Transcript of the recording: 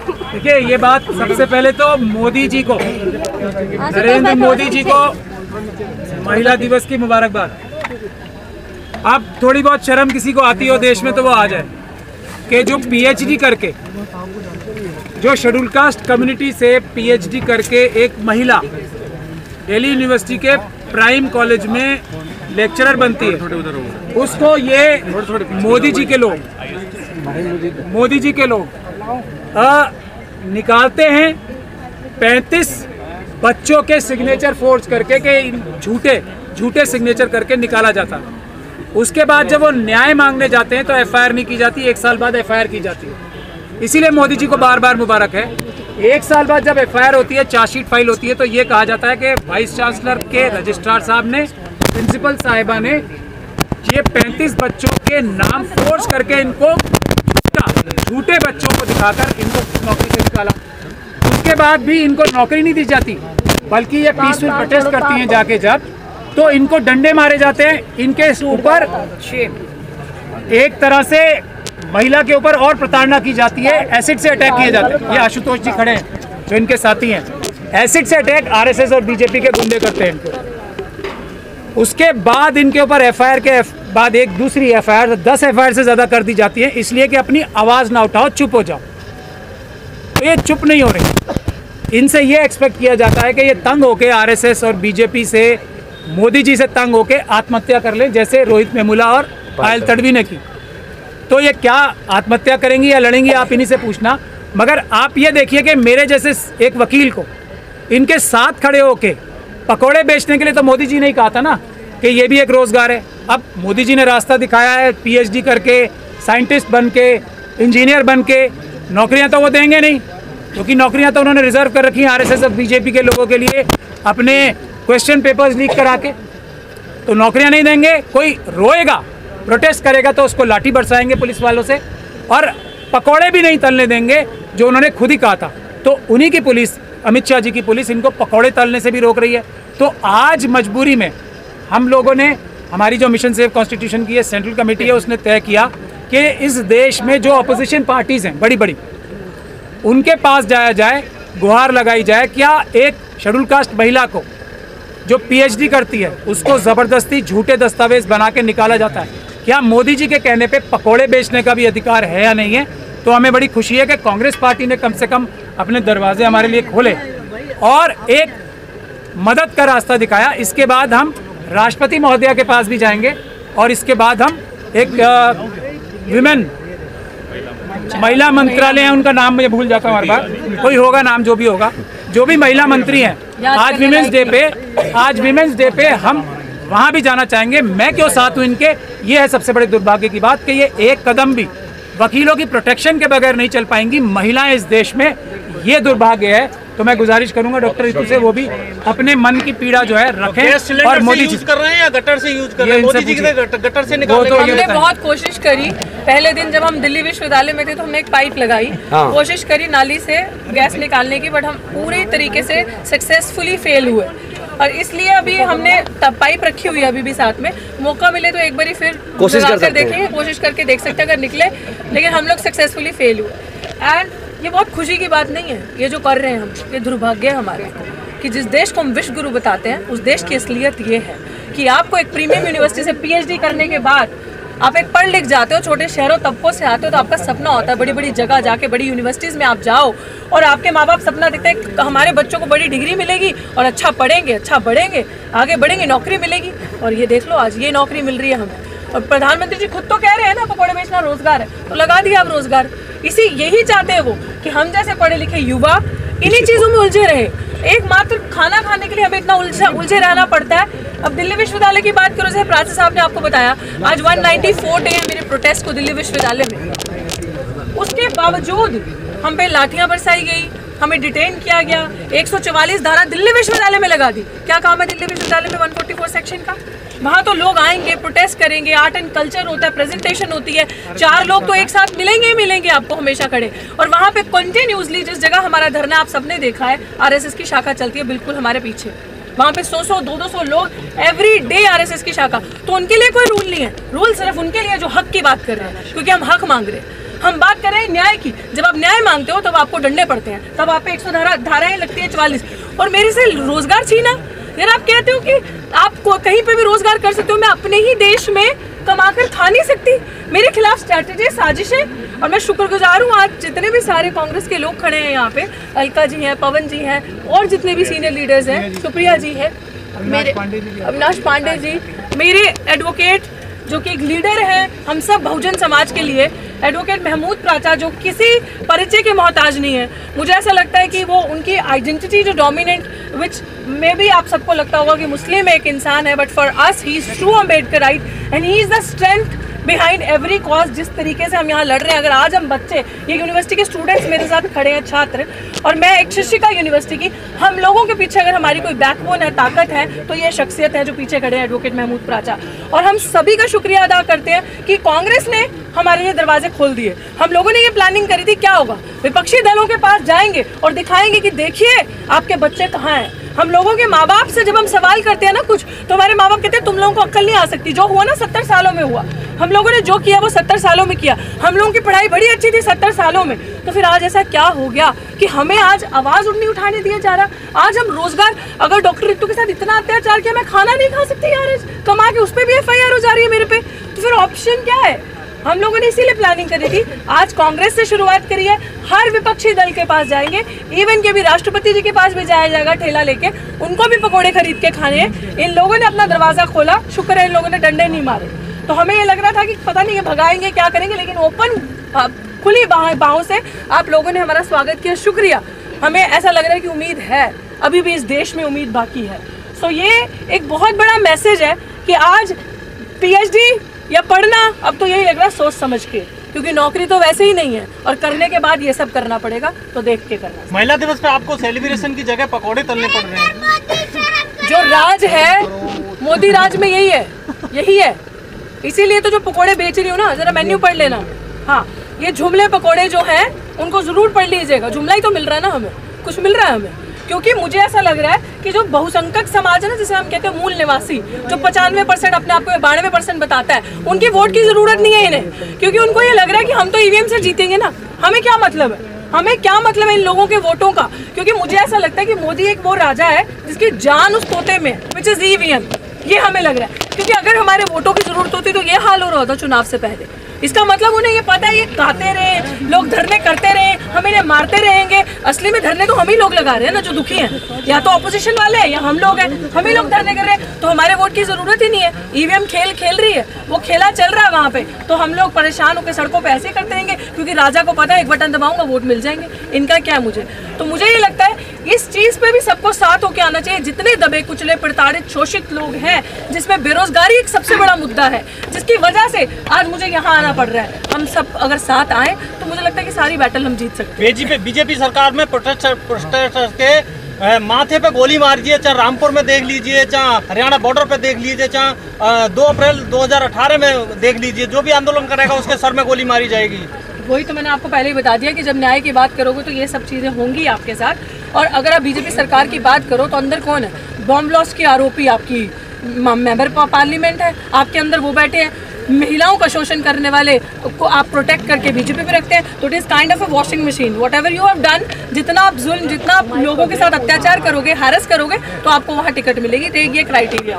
देखिए, ये बात सबसे पहले तो मोदी जी को, नरेंद्र मोदी जी को महिला दिवस की मुबारकबाद। अब थोड़ी बहुत शर्म किसी को आती हो देश में तो वो आ जाए कि जो पीएचडी करके, जो शेड्यूल कास्ट कम्युनिटी से पीएचडी करके एक महिला दिल्ली यूनिवर्सिटी के प्राइम कॉलेज में लेक्चरर बनती है, उसको ये मोदी जी के लोग निकालते हैं 35 बच्चों के सिग्नेचर फोर्ज करके के झूठे सिग्नेचर करके निकाला जाता है। उसके बाद जब वो न्याय मांगने जाते हैं तो एफआईआर नहीं की जाती, 1 साल बाद एफआईआर की जाती है। इसीलिए मोदी जी को बार बार मुबारक है। 1 साल बाद जब एफआईआर होती है, चार्जशीट फाइल होती है, तो ये कहा जाता है कि वाइस चांसलर के रजिस्ट्रार साहब ने, प्रिंसिपल साहिबा ने ये 35 बच्चों के नाम फोर्स करके इनको झूठे बच्चों को दिखाकर इनको नौकरी से निकाला। उसके बाद भी इनको नौकरी नहीं दी जाती, बल्कि ये पीसफुल प्रोटेस्ट करती हैं जाके जब, तो इनको डंडे मारे जाते हैं। इनके ऊपर एक तरह से महिला के ऊपर और प्रताड़ना की जाती है, एसिड से अटैक किए जाते हैं। ये आशुतोष जी खड़े हैं जो इनके साथी हैं, एसिड से अटैक आरएसएस और बीजेपी के गुंडे करते हैं इनको। उसके बाद इनके ऊपर एफआईआर के बाद एक दूसरी एफआईआर, 10 एफआईआर से ज़्यादा कर दी जाती है, इसलिए कि अपनी आवाज़ ना उठाओ, चुप हो जाओ। तो ये चुप नहीं हो रही। इनसे ये एक्सपेक्ट किया जाता है कि ये तंग होके आरएसएस और बीजेपी से, मोदी जी से तंग होके आत्महत्या कर लें, जैसे रोहित वेमुला और पायल तडवी ने की। तो ये क्या आत्महत्या करेंगी या लड़ेंगी, आप इन्हीं से पूछना। मगर आप ये देखिए कि मेरे जैसे एक वकील को इनके साथ खड़े होके पकौड़े बेचने के लिए तो मोदी जी ने ही कहा था ना कि ये भी एक रोज़गार है। अब मोदी जी ने रास्ता दिखाया है, पीएचडी करके, साइंटिस्ट बन के, इंजीनियर बन के। नौकरियां तो वो देंगे नहीं, क्योंकि नौकरियां तो उन्होंने रिजर्व कर रखी हैं आरएसएस और बीजेपी के लोगों के लिए, अपने क्वेश्चन पेपर्स लीक करा के। तो नौकरियां नहीं देंगे। कोई रोएगा, प्रोटेस्ट करेगा तो उसको लाठी बरसाएंगे पुलिस वालों से, और पकौड़े भी नहीं तलने देंगे, जो उन्होंने खुद ही कहा था। तो उन्हीं की पुलिस, अमित शाह जी की पुलिस, इनको पकौड़े तलने से भी रोक रही है। तो आज मजबूरी में हम लोगों ने, हमारी जो मिशन सेव कॉन्स्टिट्यूशन की सेंट्रल कमेटी है, उसने तय किया कि इस देश में जो अपोजिशन पार्टीज़ हैं बड़ी बड़ी, उनके पास जाया जाए, गुहार लगाई जाए। क्या एक शेड्यूल कास्ट महिला को जो पीएचडी करती है उसको ज़बरदस्ती झूठे दस्तावेज बना के निकाला जाता है? क्या मोदी जी के कहने पे पकोड़े बेचने का भी अधिकार है या नहीं है? तो हमें बड़ी खुशी है कि कांग्रेस पार्टी ने कम से कम अपने दरवाजे हमारे लिए खोले और एक मदद का रास्ता दिखाया। इसके बाद हम राष्ट्रपति महोदया के पास भी जाएंगे, और इसके बाद हम एक विमेन महिला मंत्रालय है, उनका नाम मुझे भूल जाता हूँ हर बार, कोई होगा नाम, जो भी होगा, जो भी महिला मंत्री हैं, आज विमेंस डे पे हम वहाँ भी जाना चाहेंगे। मैं क्यों साथ हूँ इनके, ये है सबसे बड़े दुर्भाग्य की बात कि ये एक कदम भी वकीलों की प्रोटेक्शन के बगैर नहीं चल पाएंगी महिलाएं इस देश में, ये दुर्भाग्य है। तो मैं गुजारिश करूंगा डॉक्टर रितु से, वो भी अपने मन की पीड़ा जो है रखें। और मोदी जी कर रहे हैं या गटर से यूज कर रहे हैं? मोदी जी गटर से निकालने तो हमने बहुत कोशिश करी। पहले दिन जब हम दिल्ली विश्वविद्यालय में थे तो हमने एक पाइप लगाई, कोशिश करी नाली से गैस निकालने की, बट हम पूरी तरीके से सक्सेसफुली फेल हुए। और इसलिए अभी हमने पाइप रखी हुई है अभी भी साथ में, मौका मिले तो एक बारी फिर कोशिश करके देख सकते हैं अगर निकले, लेकिन हम लोग सक्सेसफुली फेल हुए। एंड ये बहुत खुशी की बात नहीं है ये जो कर रहे हैं हम, ये दुर्भाग्य है हमारे कि जिस देश को हम विश्व गुरु बताते हैं उस देश की असलियत ये है कि आपको एक प्रीमियम यूनिवर्सिटी से पीएचडी करने के बाद आप एक पढ़ लिख जाते हो, छोटे शहरों तबकों से आते हो, तो आपका सपना होता है बड़ी बड़ी जगह जाके, बड़ी यूनिवर्सिटीज़ में आप जाओ और आपके माँ बाप सपना देखते हैं हमारे बच्चों को बड़ी डिग्री मिलेगी और अच्छा पढ़ेंगे, अच्छा बढ़ेंगे, आगे बढ़ेंगे, नौकरी मिलेगी। और ये देख लो आज ये नौकरी मिल रही है हमें। और प्रधानमंत्री जी खुद तो कह रहे हैं ना पकौड़े बेचना रोजगार है, तो लगा दिया आप रोजगार। यही चाहते हैं वो कि हम जैसे पढ़े लिखे युवा इन्हीं चीज़ों में उलझे रहे। एकमात्र खाना खाने के लिए हमें इतना उलझे रहना पड़ता है। अब दिल्ली विश्वविद्यालय की बात करो, जैसे प्राची साहब ने आपको बताया, आज 194 डे है मेरे प्रोटेस्ट को दिल्ली विश्वविद्यालय में। उसके बावजूद हम पे लाठियां बरसाई गई, हमें डिटेन किया गया, 144 धारा दिल्ली विश्वविद्यालय में लगा दी। क्या काम है दिल्ली विश्वविद्यालय में 144 सेक्शन का? वहाँ तो लोग आएंगे, प्रोटेस्ट करेंगे, आर्ट एंड कल्चर होता है, प्रेजेंटेशन होती है, 4 लोग तो एक साथ मिलेंगे आपको हमेशा खड़े। और वहाँ पे कंटिन्यूसली जिस जगह हमारा धरना आप सबने देखा है, आरएसएस की शाखा चलती है बिल्कुल हमारे पीछे, वहाँ पे 100 200 लोग एवरी डे आरएसएस की शाखा। तो उनके लिए कोई रूल नहीं है, रूल सिर्फ उनके लिए जो हक की बात कर रहे हैं, क्योंकि हम हक मांग रहे हैं। हम बात कर रहे हैं न्याय की। जब आप न्याय मांगते हो तब आपको डंडे पड़ते हैं, तब आप पे 100 धाराएं लगती है 44। और मेरे से रोजगार छीना। यार आप कहते हो कि आप कहीं पे भी रोजगार कर सकते हो, मैं अपने ही देश में कमाकर खा नहीं सकती? मेरे खिलाफ स्ट्रैटेजी, साजिश है। और मैं शुक्रगुजार हूँ आज जितने भी सारे कांग्रेस के लोग खड़े हैं यहाँ पे, अलका जी हैं, पवन जी हैं, और जितने भी सीनियर लीडर्स हैं, सुप्रिया जी है, मेरे अविनाश पांडे जी, मेरे एडवोकेट जो कि एक लीडर है हम सब बहुजन समाज के लिए, एडवोकेट महमूद प्राचा, जो किसी परिचय के मोहताज नहीं है। मुझे ऐसा लगता है कि वो उनकी आइडेंटिटी जो डोमिनेंट, विच मे बी आप सबको लगता होगा कि मुस्लिम एक इंसान है, but for us he is true Ambedkarite and he is the strength behind every cause. जिस तरीके से हम यहाँ लड़ रहे हैं, अगर आज हम बच्चे, ये यूनिवर्सिटी के स्टूडेंट्स मेरे साथ खड़े हैं, छात्र, और मैं एक शिक्षिका यूनिवर्सिटी की, हम लोगों के पीछे अगर हमारी कोई बैकबोन है, ताकत है, तो ये शख्सियत है जो पीछे खड़े हैं, एडवोकेट महमूद प्राचा। और हम सभी का शुक्रिया अदा करते हैं कि कांग्रेस ने हमारे लिए दरवाजे खोल दिए। हम लोगों ने ये प्लानिंग करी थी, क्या होगा, विपक्षी दलों के पास जाएंगे और दिखाएंगे कि देखिए आपके बच्चे कहाँ हैं। हम लोगों के माँ बाप से जब हम सवाल करते हैं ना कुछ, तो हमारे माँ बाप कहते हैं तुम लोगों को अक्ल नहीं आ सकती। जो हुआ ना 70 सालों में हुआ, हम लोगों ने जो किया वो 70 सालों में किया। हम लोगों की पढ़ाई बड़ी अच्छी थी 70 सालों में, तो फिर आज ऐसा क्या हो गया कि हमें आज आवाज़ नहीं उठाने दिया जा रहा। आज हम रोजगार, अगर डॉक्टर रितु के साथ इतना अत्याचार किया, मैं खाना नहीं खा सकती यार, कमा के उस पर भी FIR हो जा रही है मेरे पे, तो फिर ऑप्शन क्या है? हम लोगों ने इसीलिए प्लानिंग करी थी। आज कांग्रेस से शुरुआत करी है, हर विपक्षी दल के पास जाएंगे, इवन के भी राष्ट्रपति जी के पास भी जाया जाएगा ठेला लेके, उनको भी पकोड़े खरीद के खाने हैं। इन लोगों ने अपना दरवाजा खोला, शुक्र है इन लोगों ने डंडे नहीं मारे। तो हमें ये लग रहा था कि पता नहीं ये भगाएंगे क्या करेंगे, लेकिन ओपन खुली बाहों से आप लोगों ने हमारा स्वागत किया, शुक्रिया। हमें ऐसा लग रहा है कि उम्मीद है, अभी भी इस देश में उम्मीद बाकी है। सो ये एक बहुत बड़ा मैसेज है कि आज PhD या पढ़ना, अब तो यही लग रहा है सोच समझ के, क्योंकि नौकरी तो वैसे ही नहीं है, और करने के बाद ये सब करना पड़ेगा, तो देख के करना। महिला दिवस पे आपको सेलिब्रेशन की जगह पकौड़े तलने पड़ रहे हैं। जो राज है मोदी राज में यही है, इसीलिए तो जो पकौड़े बेच रही हूँ ना, जरा मेन्यू पढ़ लेना। हाँ, ये जुमले पकौड़े जो हैं उनको जरूर पढ़ लीजिएगा। जुमला ही तो मिल रहा है ना, हमें कुछ मिल रहा है हमें, क्योंकि मुझे ऐसा लग रहा है कि जो बहुसंख्यक समाज है ना, जिसे हम कहते हैं मूल निवासी, जो 95% अपने आप को 92% बताता है, उनकी वोट की जरूरत नहीं है इन्हें, क्योंकि उनको ये लग रहा है कि हम तो EVM से जीतेंगे ना, हमें क्या मतलब है, हमें क्या मतलब है इन लोगों के वोटों का। क्योंकि मुझे ऐसा लगता है कि मोदी एक वो राजा है जिसकी जान उस तोते में, विच इज EVM, ये हमें लग रहा है। क्योंकि अगर हमारे वोटों की जरूरत होती तो ये हाल हो रहा होता चुनाव से पहले। इसका मतलब उन्हें ये पता है, ये गाते रहे, लोग धरने करते रहे, हम इन्हें मारते रहेंगे। असली में धरने तो हम ही लोग लगा रहे हैं ना, जो दुखी हैं, या तो ऑपोजिशन वाले हैं या हम लोग हैं, हम ही लोग धरने कर रहे हैं, तो हमारे वोट की जरूरत ही नहीं है। EVM खेल रही है, वो खेला चल रहा है वहाँ पे, तो हम लोग परेशान होकर सड़कों पे ऐसे करते रहेंगे, क्योंकि राजा को पता है एक बटन दबाऊंगा वोट मिल जाएंगे। इनका क्या है मुझे ये लगता है इस चीज पे भी सबको साथ होके आना चाहिए। जितने दबे कुचले, प्रताड़ित, शोषित लोग हैं, जिसमें बेरोजगारी एक सबसे बड़ा मुद्दा है, जिसकी वजह से आज मुझे यहाँ आना पड़ रहा है, हम सब अगर साथ आए तो मुझे लगता है कि सारी बैटल हम जीत सकते हैं। बीजेपी सरकार में प्रोटेस्टर्स के माथे पे गोली मार दिए, चाहे रामपुर में देख लीजिए, चाहे हरियाणा बॉर्डर पे देख लीजिए, चाहे 2 अप्रैल 2018 में देख लीजिए, जो भी आंदोलन करेगा उसके सर में गोली मारी जाएगी। वही तो मैंने आपको पहले ही बता दिया कि जब न्याय की बात करोगे तो ये सब चीज़ें होंगी आपके साथ। और अगर आप बीजेपी सरकार की बात करो तो अंदर कौन है? बॉम्ब ब्लास्ट के आरोपी आपकी मेंबर पार्लियामेंट है, आपके अंदर वो बैठे हैं। महिलाओं का शोषण करने वाले को आप प्रोटेक्ट करके बीजेपी पे रखते हैं, तो it is kind of a washing machine. What ever you have done, जितना आप जुल्म, जितना आप लोगों के साथ अत्याचार करोगे, हैरेस करोगे, तो आपको वहाँ टिकट मिलेगी। तो ये क्राइटेरिया